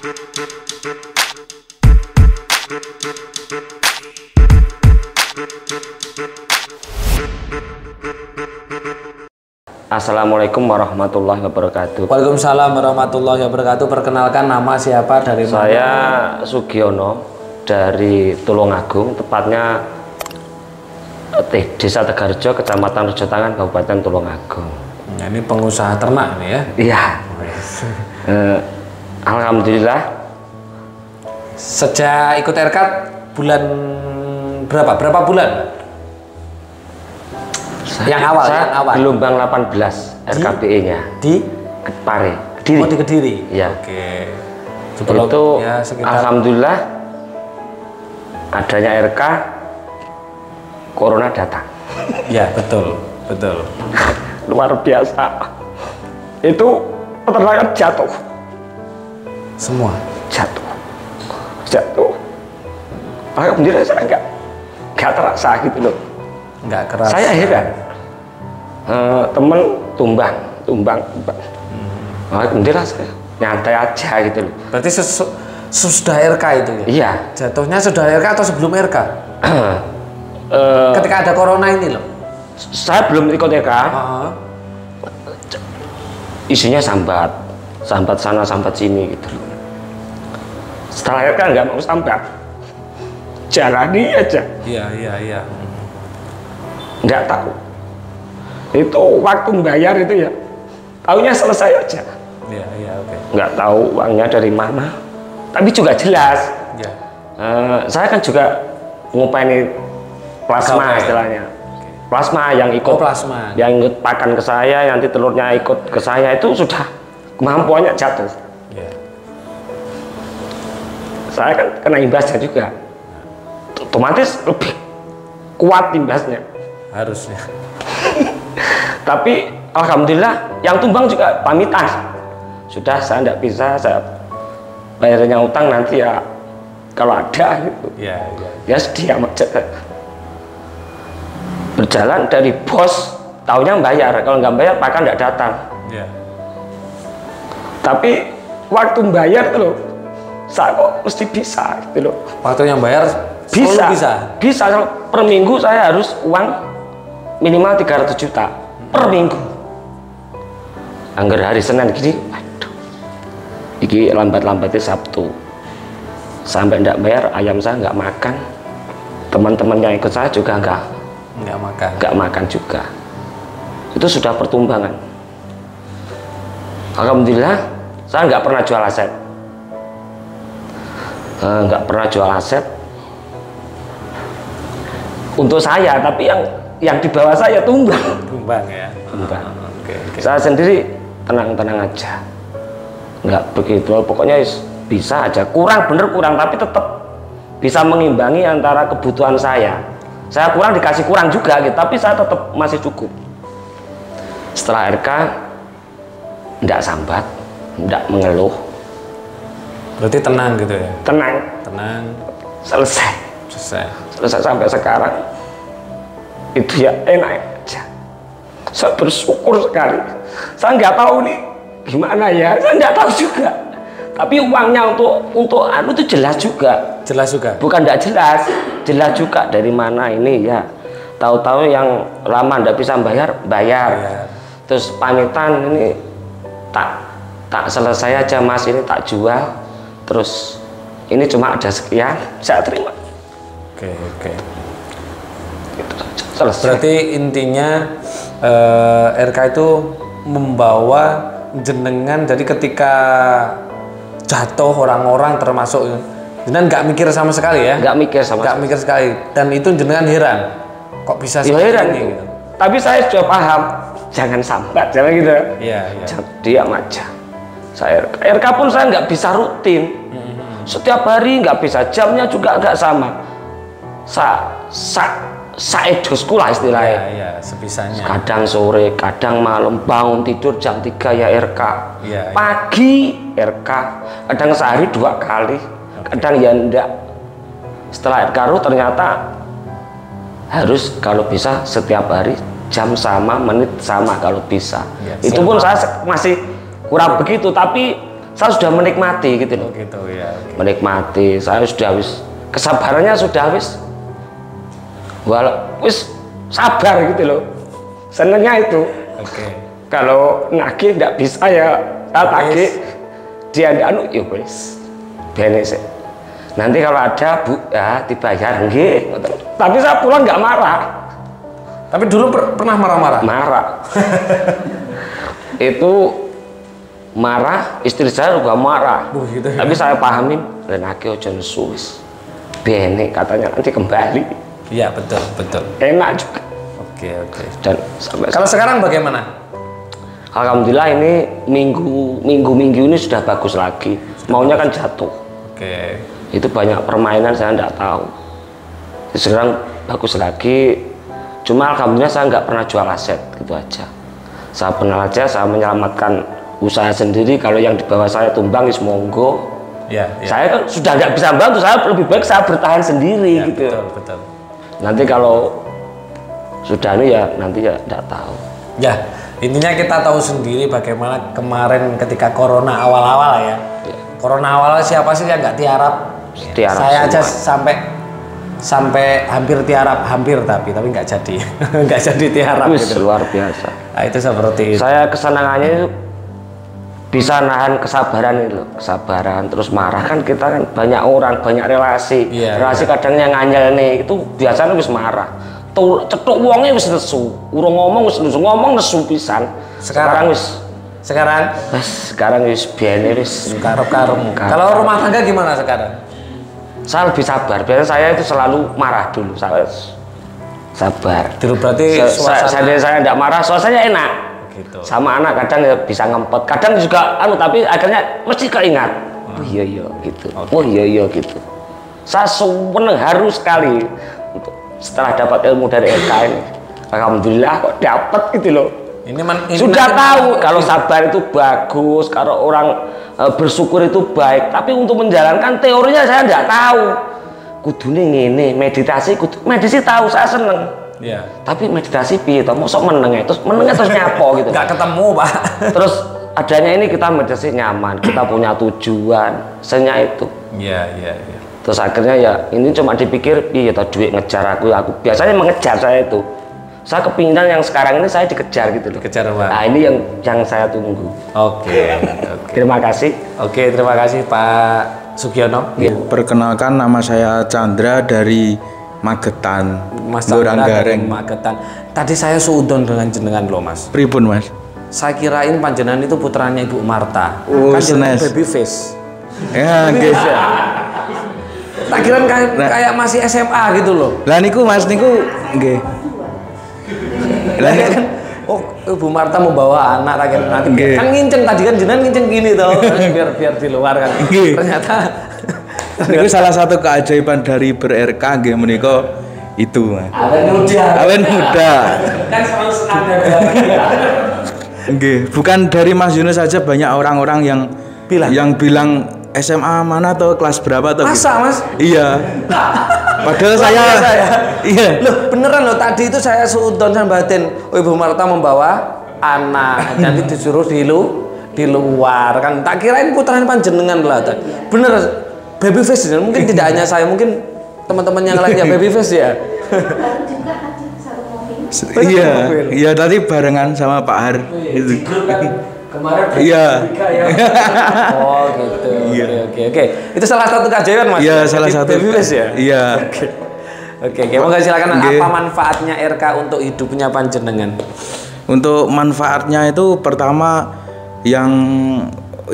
Assalamualaikum warahmatullahi wabarakatuh. Waalaikumsalam warahmatullahi wabarakatuh. Perkenalkan, nama siapa, dari mana? Saya Sugiono dari Tulungagung, tepatnya Desa Tegarjo, Kecamatan Rejotangan, Kabupaten Tulungagung. Nah, ini pengusaha ternak nih ya? Iya. Alhamdulillah. Sejak ikut RK bulan berapa? Berapa bulan? Yang awal. Gelombang 18 RKBE-nya di Pare, Kediri. Oh, di Kediri. Ya. Oke. Itu ya, sekitar... Alhamdulillah adanya RK, Corona datang. Ya, betul, betul. Luar biasa. Itu peternakan jatuh. Semua jatuh. Alhamdulillah saya nggak terasa gitu loh. Nggak keras. Saya heran. Temen tumbang. Alhamdulillah saya nyantai aja gitu loh. Berarti sudah RK itu ya? Iya. Jatuhnya sudah RK atau sebelum RK? Ketika ada corona ini loh. Saya belum ikut RK. Isinya sambat sana sambat sini gitu loh. Setelah RK nggak mau sambat, jalani aja. Iya. Nggak tahu itu waktu bayar itu ya, taunya selesai aja. Iya, oke. Nggak tahu uangnya dari mana, tapi juga jelas. Ya. Saya kan juga ngupaini plasma istilahnya. Plasma yang ikut, yang ikut pakan ke saya, nanti telurnya ikut ke saya, itu sudah kemampuannya jatuh. Ya. Saya kan kena imbasnya juga, otomatis lebih kuat imbasnya. Harusnya. Tapi alhamdulillah yang tumbang juga pamitan. Sudah, saya tidak bisa, saya bayarnya utang nanti ya kalau ada gitu. Ya sedia aja. Berjalan dari bos, taunya bayar, kalau nggak bayar pakan nggak datang. Tapi waktu bayar tuh loh, saya kok mesti bisa gitu loh. Waktu yang bayar bisa per minggu saya harus uang minimal 300 juta per minggu. Angger hari Senin gini, waduh, iki lambat-lambatnya Sabtu, sampai ndak bayar ayam saya nggak makan, teman-teman yang ikut saya juga nggak makan juga. Itu sudah pertumbangan. Alhamdulillah saya nggak pernah jual aset, untuk saya, tapi yang di bawah saya tumbang ya. Okay. Saya sendiri tenang aja, nggak begitu, pokoknya bisa aja, kurang tapi tetap bisa mengimbangi antara kebutuhan saya kurang dikasih kurang juga gitu, tapi saya tetap masih cukup. Setelah RK nggak sambat, nggak mengeluh, berarti tenang gitu ya? Tenang selesai sampai sekarang itu ya enak aja. Saya bersyukur sekali. Saya nggak tahu nih gimana ya, saya nggak tahu juga. Tapi uangnya untuk anu itu jelas juga. Bukan nggak jelas juga dari mana ini ya. Tahu-tahu yang lama nggak bisa bayar. Terus pamitan ini tak selesai aja mas, ini tak jual. Terus ini cuma ada sekian, saya terima. Oke. Selesai. Berarti intinya RK itu membawa jenengan, jadi ketika jatuh orang-orang termasuk jenengan nggak mikir sama sekali ya? Nggak mikir sekali. Dan itu jenengan heran, kok bisa seperti ini gitu. Tapi saya sudah paham, jangan sambat, jangan gitu. Iya. Diam aja. Saya RK pun saya nggak bisa rutin. Setiap hari nggak bisa, jamnya juga nggak sama. Saedosku lah istilahnya. Iya, sebisanya. Kadang sore, kadang malam, bangun tidur jam 3 ya RK. Pagi RK, kadang sehari 2 kali, kadang ya enggak. Setelah RK ternyata harus kalau bisa setiap hari, jam sama, menit sama kalau bisa. Itu pun saya masih kurang begitu, tapi saya sudah menikmati gitu loh. Gitu ya. Okay. Menikmati, saya sudah wis kesabarannya sudah wis sabar gitu loh. Senengnya itu. Oke. Kalau nagih tidak bisa ya tagih dia anu ya wis. Benes. Nanti kalau ada Bu ya dibayar nggih. Tapi saya pulang nggak marah. Tapi dulu pernah marah-marah? Marah. Itu marah, istri saya juga marah. Gitu ya? Tapi saya pahamin, nagih ojo nesu wis. Bene katanya nanti kembali. Iya betul. Enak juga. Oke. Dan sampai kalau sekarang bagaimana? Alhamdulillah ini minggu ini sudah bagus lagi. Maunya kan jatuh. Oke. Itu banyak permainan saya tidak tahu. Sekarang bagus lagi. Cuma alhamdulillah saya nggak pernah jual aset gitu aja. Saya pernah aja saya menyelamatkan usaha sendiri. Kalau yang di bawah saya tumbang is monggo. Ya. Saya kan sudah nggak bisa bantu. Saya lebih baik saya bertahan sendiri gitu. Betul. Nanti kalau sudah ini ya nanti ya tidak tahu. Ya, intinya kita tahu sendiri bagaimana kemarin ketika corona awal-awal ya. Corona awal siapa sih yang nggak tiarap? Saya aja sampai hampir tiarap, tapi nggak jadi. Nggak jadi tiarap gitu. Luar biasa. Nah, itu seperti itu. Saya kesenangannya itu bisa nahan kesabaran itu, kesabaran terus marah kan kita kan banyak orang, banyak relasi. Relasi kadang yang nganyel nih itu biasanya wis marah. Tuh cetuk wonge wis nesu, urung ngomong wis nesu, ngomong nesu pisan. Sekarang wis biene wis karep-karep. Kalau rumah tangga gimana sekarang? Saya lebih sabar. Biasanya saya itu selalu marah dulu. Saya sabar. Dulu berarti saya tidak marah, suasananya enak. Gitu. Sama anak kadang ya bisa ngempet. Kadang juga tapi akhirnya mesti keingat. Oh iya gitu. Okay. Oh iya gitu. Saya seneng haru sekali untuk setelah dapat ilmu dari RK ini. Alhamdulillah kok dapat gitu loh. Ini sudah tahu kalau sabar itu bagus, kalau orang bersyukur itu baik, tapi untuk menjalankan teorinya saya tidak tahu. Kudune ngene, meditasi tahu saya seneng. Iya. Tapi meditasi piye to? Mosok menenge terus nyapo gitu. Enggak ketemu, Pak. Terus adanya ini kita meditasi nyaman, kita punya tujuan, senya itu. Iya. Terus akhirnya ya ini cuma dipikir piye to duit ngejar aku biasanya mengejar saya itu. Saya kepinginan yang sekarang ini saya dikejar gitu loh. Dikejar apa? Nah ini yang saya tunggu. Oke. Terima kasih. Oke, terima kasih Pak Sugiono. Perkenalkan, nama saya Chandra dari Magetan. Mas Chandra dari Magetan. Tadi saya suudon dengan jenengan loh Mas. Pripun Mas? Saya kirain panjenengan itu putranya Ibu Marta. Oh, kan jenengan baby face. Ya, guys. Tak kirain kayak masih SMA gitu loh. Lah niku Mas niku nggih. Lah kan Ibu Marta membawa anak nanti kan nginceng tadi kan jenengan nginceng gini toh biar di luar kan. Ternyata itu salah satu keajaiban dari ber-RK nggih menika itu Mas. Awet muda. Kan selalu ada nggih, bukan dari Mas Yunus saja, banyak orang-orang yang bilang SMA mana tuh, kelas berapa tuh? Masa Mas? Iya. Padahal saya iya. Loh beneran loh, tadi itu saya suudon sama batin. Oh, Ibu Marta membawa anak, nanti disuruh di luar kan. Tak kirain putaran panjenengan lah. Bener baby face, mungkin tidak hanya saya, mungkin teman-teman yang lain ya baby face ya. Iya tadi barengan sama Pak Har itu. Kemarin iya. Oh gitu. Oke. Itu salah satu keajaiban Mas. Iya, salah satu. Baby face ya? Iya. Oke. Monggo silakan. Apa manfaatnya RK untuk hidupnya panjenengan? Untuk manfaatnya itu pertama yang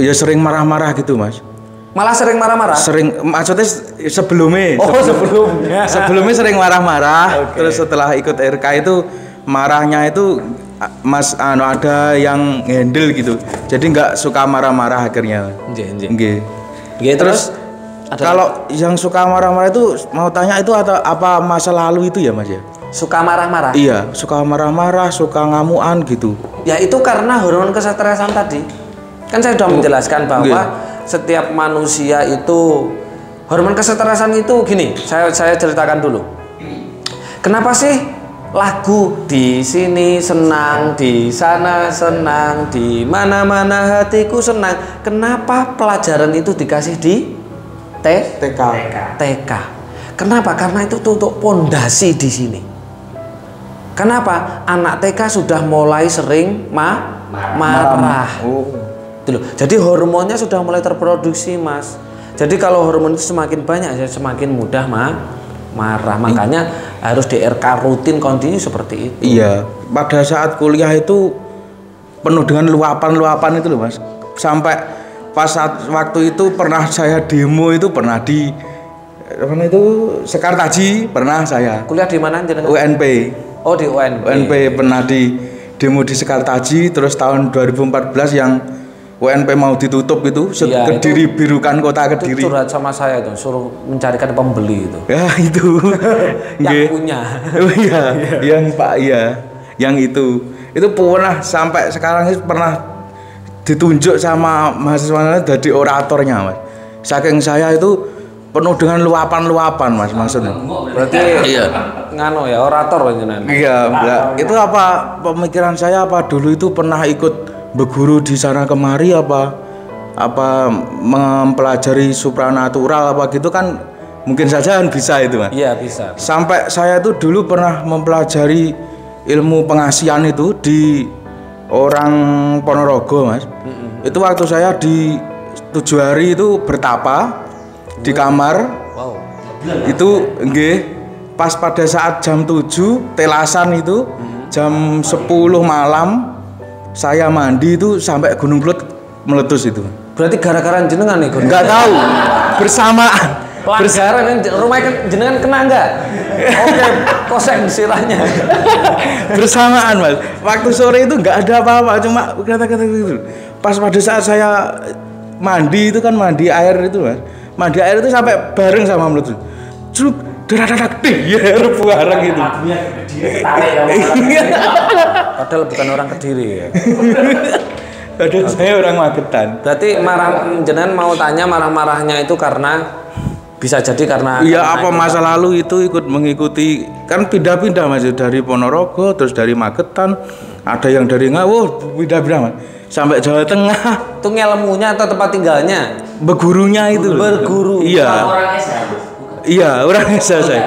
ya sering marah-marah gitu Mas. Malah sering marah-marah? Sering, maksudnya sebelumnya. Sebelumnya. Sebelumnya sering marah-marah. Okay. Terus setelah ikut RK itu marahnya itu Mas ada yang handle gitu, jadi nggak suka marah-marah akhirnya. Nggih. Terus kalau yang suka marah-marah itu mau tanya itu apa masa lalu itu ya Mas ya? Suka marah-marah? Iya, suka marah-marah, suka ngamuan gitu. Ya itu karena hormon kesetresan tadi. Kan saya sudah menjelaskan bahwa setiap manusia itu hormon kesetresan itu gini. Saya ceritakan dulu. Kenapa sih lagu di sini senang, di sana senang, di mana-mana hatiku senang. Kenapa pelajaran itu dikasih di TK? Kenapa? Karena itu untuk pondasi di sini. Kenapa? Anak TK sudah mulai sering marah. Jadi hormonnya sudah mulai terproduksi, Mas. Jadi kalau hormon itu semakin banyak, semakin mudah marah. Makanya harus di RK rutin kontinu seperti itu. Iya, pada saat kuliah itu penuh dengan luapan-luapan itu loh, Mas. Sampai pas waktu itu pernah saya demo itu pernah di mana itu Sekartaji pernah saya. Kuliah di mana jenengan? UNP. Oh, di UNP. UNP pernah di demo di Sekartaji, terus tahun 2014 yang UNP mau ditutup itu, iya, Kediri itu, birukan kota Kediri. Itu curhat sama saya itu, suruh mencarikan pembeli itu. Ya itu. Yang punya. Oh iya, yang Pak iya, yang itu pernah sampai sekarang itu pernah ditunjuk sama mahasiswa jadi oratornya, Mas. Saking saya itu penuh dengan luapan-luapan, Mas, maksudnya. Berarti iya, ngano ya orator jenengan. Iya, itu apa pemikiran saya apa dulu itu pernah ikut berguru di sana kemari apa mempelajari supranatural apa gitu kan mungkin saja kan bisa itu, Mas. Iya, bisa. Sampai saya itu dulu pernah mempelajari ilmu pengasihan itu di orang Ponorogo, Mas. Itu waktu saya di 7 hari itu bertapa di kamar. Wow. Itu nggih pas pada saat jam 7 telasan itu jam 10 malam saya mandi itu sampai Gunung Kelut meletus itu. Berarti gara-gara jenengan nih Gunung? Enggak tahu. Bersamaan. Pelanggaran rumah jenengan kena enggak? Oke, koseng sirahnya. Bersamaan, Mas. Waktu sore itu enggak ada apa-apa, cuma kata-kata gitu. Pas pada saat saya mandi itu kan mandi air itu, Mas. Mandi air itu sampai bareng sama meletus. Cuk, dadak ya bareng gitu. Padahal bukan orang Kediri ya. Padahal saya orang Magetan. Berarti jenengan mau tanya marah-marahnya itu karena bisa jadi karena iya apa masa lalu itu ikut mengikuti kan pindah-pindah, Mas, dari Ponorogo terus dari Magetan, ada yang dari Ngawo pindah-pindah, Mas, sampai Jawa Tengah. Itu ngelmunya atau tempat tinggalnya? Bergurunya itu. Berguru. Iya. Orang SH. Iya, orang SH saya.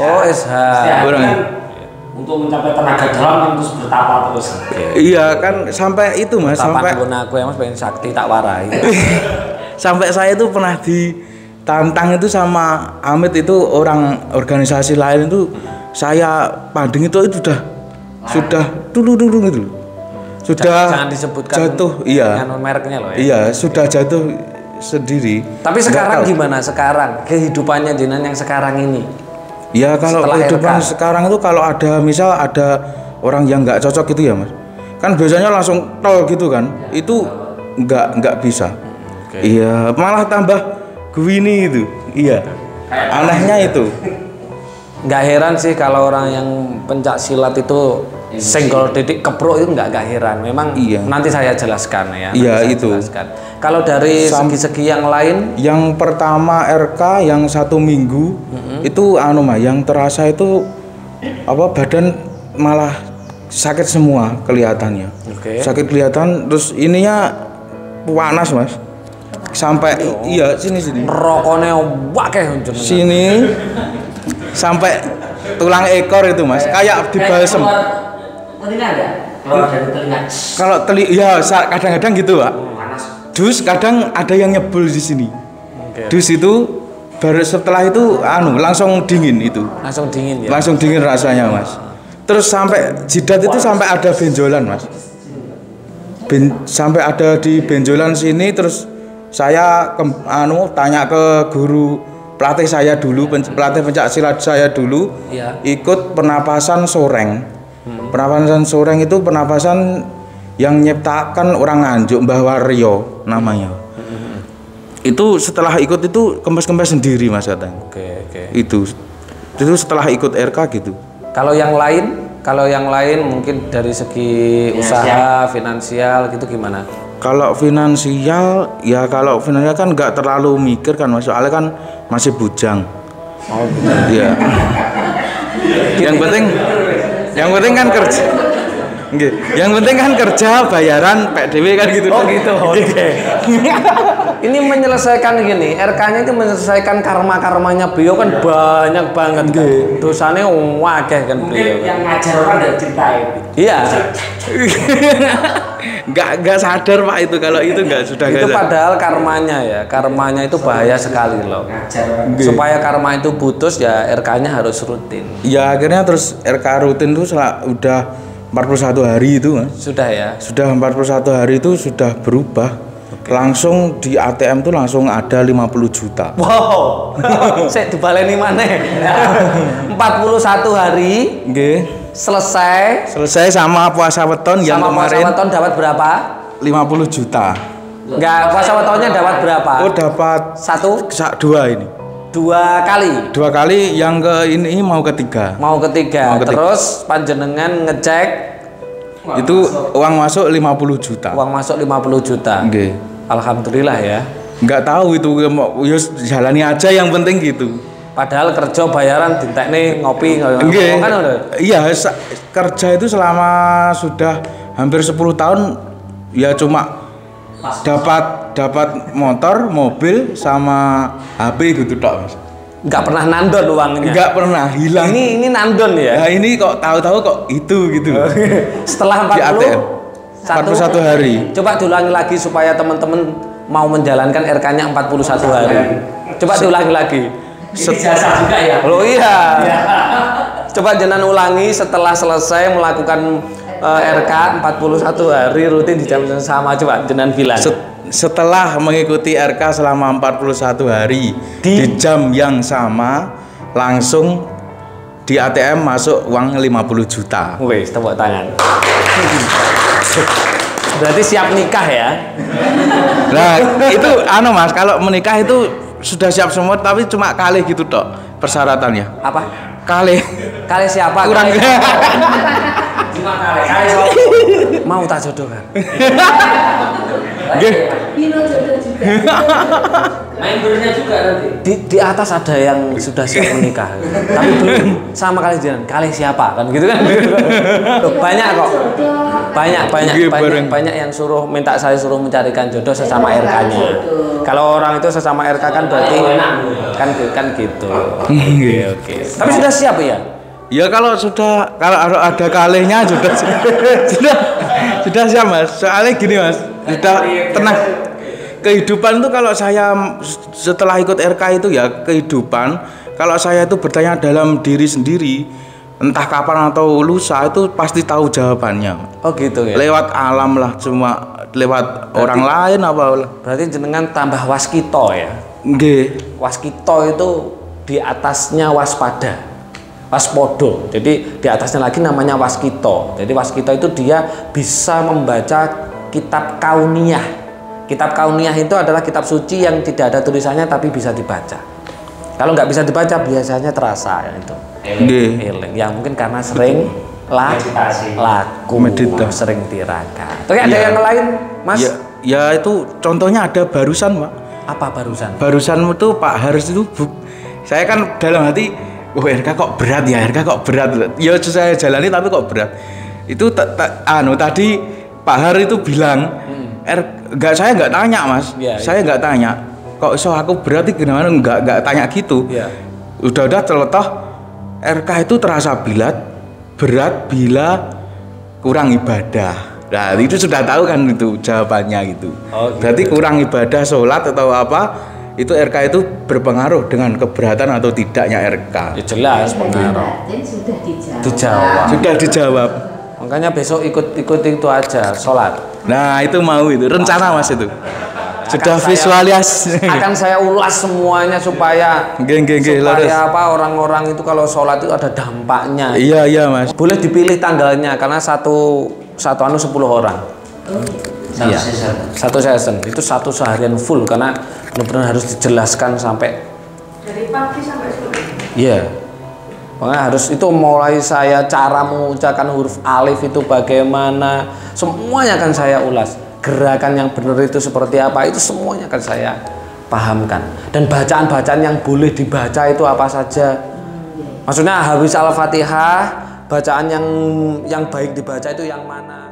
Oh, SH. Orang untuk mencapai tenaga dalam kan terus bertapa terus. Iya kan sampai itu, Mas, sampai aku ya, Mas, pengen sakti tak warai. Sampai saya itu pernah ditantang itu sama Amit itu orang organisasi lain itu saya panding itu sudah dulu gitu. Sudah jangan disebutkan jatuh, iya. Mereknya loh ya. Iya, sudah jatuh sendiri. Tapi sekarang gimana sekarang kehidupannya jenengan yang sekarang ini? Ya kalau kehidupan sekarang itu kalau ada misal ada orang yang nggak cocok gitu ya, Mas. Kan biasanya langsung tol gitu kan. Itu nggak bisa. Iya, malah tambah Gwini itu. Iya. Anehnya itu. Nggak heran sih kalau orang yang pencak silat itu senggol titik keprok itu nggak heran. Memang nanti saya jelaskan ya. Iya itu. Kalau dari segi-segi yang lain, yang pertama RK yang 1 minggu itu yang terasa itu apa badan malah sakit semua kelihatannya. Sakit kelihatan terus ininya panas, Mas. Sampai iya sini. Rokoknya wakeh sini sampai tulang ekor itu, Mas. Kayak dibalsem. Telinga enggak? Keluar dari telinga. Kalau ya kadang-kadang gitu, Pak. Dus kadang ada yang nyebul di sini. Dus itu baru setelah itu langsung dingin itu. Langsung dingin ya. Langsung dingin rasanya, Mas. Terus sampai jidat itu sampai ada benjolan, Mas. Sampai ada di benjolan sini terus saya tanya ke guru pelatih saya dulu, pelatih pencak silat saya dulu, ikut pernapasan soreng. Pernapasan soreng itu pernapasan yang nyiptakan orang Nganjuk, Mbah Waryo namanya. Itu setelah ikut itu kempes-kempes sendiri, Mas, katanya. Itu setelah ikut RK gitu. Kalau yang lain mungkin dari segi usaha finansial gitu gimana? Kalau finansial kan nggak terlalu mikir kan, Mas, soalnya kan masih bujang. Oh, iya. Yang penting kan kerja. Nggih. Yang penting kan kerja, bayaran PDW kan gitu. Oh gitu. Oke. Ini menyelesaikan gini, RK-nya itu menyelesaikan karma-karmanya beliau kan banyak banget kan. Dosanya wakeh kan beliau. Mungkin yang ngajar orang dan ceritain. Iya. Enggak sadar Pak itu kalau itu enggak sudah Itu enggak. padahal karmanya ya. Karmanya itu bahaya sekali loh. Ngajar orang. Supaya karma itu putus ya RK-nya harus rutin. Ya akhirnya terus RK rutin tuh udah 41 hari itu Mas. Sudah ya. Sudah 41 hari itu sudah berubah. Langsung di ATM tuh langsung ada 50 juta. Wow. Saya dibaleni mana? 41 hari. Nggih. Selesai Sama puasa weton yang sama kemarin puasa weton dapat berapa? 50 juta. Enggak, puasa wetonnya dapat berapa? Oh dapat dua ini. 2 kali. 2 kali yang ke ini mau ketiga. Mau ketiga. Terus panjenengan ngecek itu uang masuk 50 juta. uang masuk 50 juta. Nggih. Alhamdulillah ya. Nggak tahu itu ya jalani aja yang penting gitu. Padahal kerja bayaran dintekne ngopi Nggih. kan udah. Iya, kerja itu selama sudah hampir 10 tahun ya cuma dapat motor, mobil sama HP gitu tok, Mas. Enggak pernah nandon uangnya. Nggak pernah hilang. Ini nandon ya. Nah, ini kok tahu-tahu kok itu gitu. Setelah Di ATM 41 hari. Coba diulangi lagi supaya teman-teman mau menjalankan RK-nya 41 hari. Coba diulangi lagi. Jasa juga ya. Oh iya. Coba jenengan ulangi setelah selesai melakukan RK 41 hari rutin di jam yang sama. Coba jenengan bilang. Setelah mengikuti RK selama 41 hari di jam yang sama langsung di ATM masuk uang 50 juta. Wes, tepuk tangan. Berarti siap nikah ya? Nah, itu Mas, kalau menikah itu sudah siap semua tapi cuma kali gitu tok persyaratannya. Apa? Kali. Kali siapa? Kurang. Cuma kali Mau tak jodohkan? Nggih. main burnya juga nanti. Di atas ada yang sudah siap menikah, tapi belum sama kali jalan. Kali siapa kan gitu kan? Loh, banyak kok. Banyak yang minta saya suruh mencarikan jodoh sesama RK-nya. Kalau orang itu sesama RK kan berarti kan gitu. Oke. Tapi sudah siap ya? Ya kalau ada kalinya sudah siap Mas. Soalnya gini Mas, sudah tenang. Kehidupan itu kalau saya setelah ikut RK itu ya kehidupan, kalau saya itu bertanya dalam diri sendiri entah kapan atau lusa itu pasti tahu jawabannya. Oh gitu ya. Lewat alam lah, cuma lewat orang lain apa. Berarti jenengan tambah waskito ya. Nggih. Waskito itu di atasnya waspada. Waspodo. Jadi di atasnya lagi namanya waskito. Jadi waskito itu dia bisa membaca kitab kauniyah. Kitab kauniyah itu adalah kitab suci yang tidak ada tulisannya tapi bisa dibaca. Kalau nggak bisa dibaca biasanya terasa ya itu. Eling. Ya mungkin karena sering laku, sering tirakat. Tapi ada yang lain, Mas? Ya itu contohnya ada barusan, Pak. Apa barusan? Barusan itu Pak Haris itu saya kan dalam hati, RK kok berat ya, RK kok berat. Ya saya jalani tapi kok berat. Itu tadi Pak Har itu bilang saya nggak tanya Mas, saya nggak tanya kok aku berarti gimana, nggak tanya gitu. Udah terletak RK itu terasa berat bila kurang ibadah. Nah itu sudah tahu kan itu jawabannya gitu. Berarti kurang ibadah sholat atau apa itu RK itu berpengaruh dengan keberatan atau tidaknya RK. Ya jelas pengaruh. Sudah dijawab. Makanya besok ikut itu aja sholat. Nah itu mau itu rencana Mas itu. Sudah visualisasi. Akan saya ulas semuanya supaya orang-orang itu kalau sholat itu ada dampaknya. Iya Mas. Boleh dipilih tanggalnya karena satu 10 orang. Satu season itu satu seharian full karena benar-benar harus dijelaskan sampai dari pagi sampai sore. Iya. Makanya harus itu mulai saya cara mengucapkan huruf alif itu bagaimana, semuanya akan saya ulas. Gerakan yang benar itu seperti apa, itu semuanya akan saya pahamkan. Dan bacaan-bacaan yang boleh dibaca itu apa saja. Maksudnya habis Al-Fatihah bacaan yang baik dibaca itu yang mana?